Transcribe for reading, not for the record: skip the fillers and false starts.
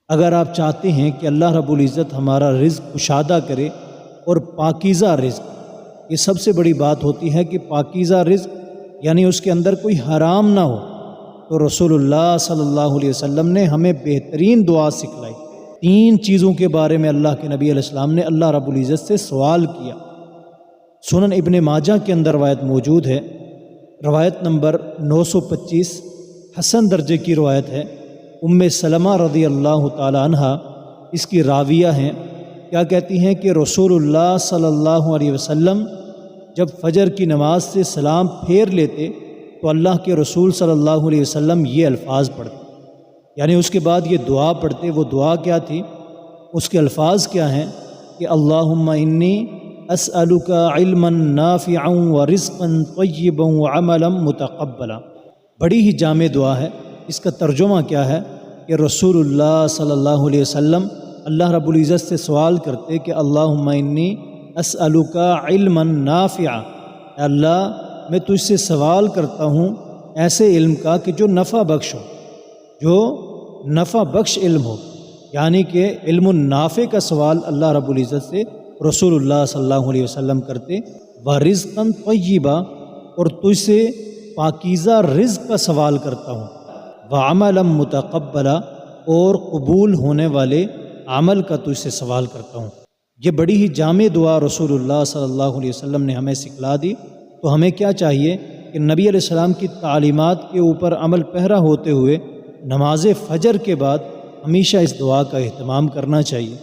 اگر آپ چاہتے ہیں کہ اللہ رب العزت ہمارا رزق کشادہ کرے اور پاکیزہ رزق، یہ سب سے بڑی بات ہوتی ہے کہ پاکیزہ رزق یعنی اس کے اندر کوئی حرام نہ ہو، تو رسول اللہ صلی اللہ علیہ وسلم نے ہمیں بہترین دعا سکھلائی۔ 3 چیزوں کے بارے میں اللہ کے نبی علیہ السلام نے اللہ رب العزت سے سوال کیا۔ سنن ابن ماجہ کے اندر روایت موجود ہے، روایت نمبر 925، حسن درجے کی روایت ہے۔ ام سلمہ رضی اللہ تعالی عنہ اس کی راویہ ہیں۔ کیا کہتی ہیں کہ رسول اللہ صلی اللہ علیہ وسلم جب فجر کی نماز سے سلام پھیر لیتے تو اللہ کے رسول صلی اللہ علیہ وسلم یہ الفاظ پڑھتے، یعنی اس کے بعد یہ دعا پڑھتے۔ وہ دعا کیا تھی؟ اس کے الفاظ کیا ہیں کہ اللہم انی اسألک علما نافعا ورزقا طیبا وعملا متقبلا۔ بڑی ہی جامع دعا ہے۔ اس کا ترجمہ کیا ہے کہ رسول اللہ صلی اللہ علیہ وسلم اللہ رب العزت سے سوال کرتے کہ اللہم انی اسألک علما نافعا، اے اللہ میں تجھ سے سوال کرتا ہوں ایسے علم کا کہ جو نفع بخش ہو، جو نفع بخش علم ہو، یعنی کہ علم النافع کا سوال اللہ رب العزت سے رسول اللہ صلی اللہ علیہ وسلم کرتے۔ وَرِزْقًا طَيِّبًا، اور تجھ سے پاکیزہ رزق کا سوال کرتا ہوں۔ وَعَمَلًا مُتَقَبَّلًا، اور قبول ہونے والے عمل کا تجھ سے سوال کرتا ہوں۔ یہ بڑی ہی جامع دعا رسول اللہ صلی اللہ علیہ وسلم نے ہمیں سکھلا دی۔ تو ہمیں کیا چاہیے کہ نبی علیہ السلام کی تعلیمات کے اوپر عمل پیرا ہوتے ہوئے نماز فجر کے بعد ہمیشہ اس دعا کا اہتمام کرنا چاہیے۔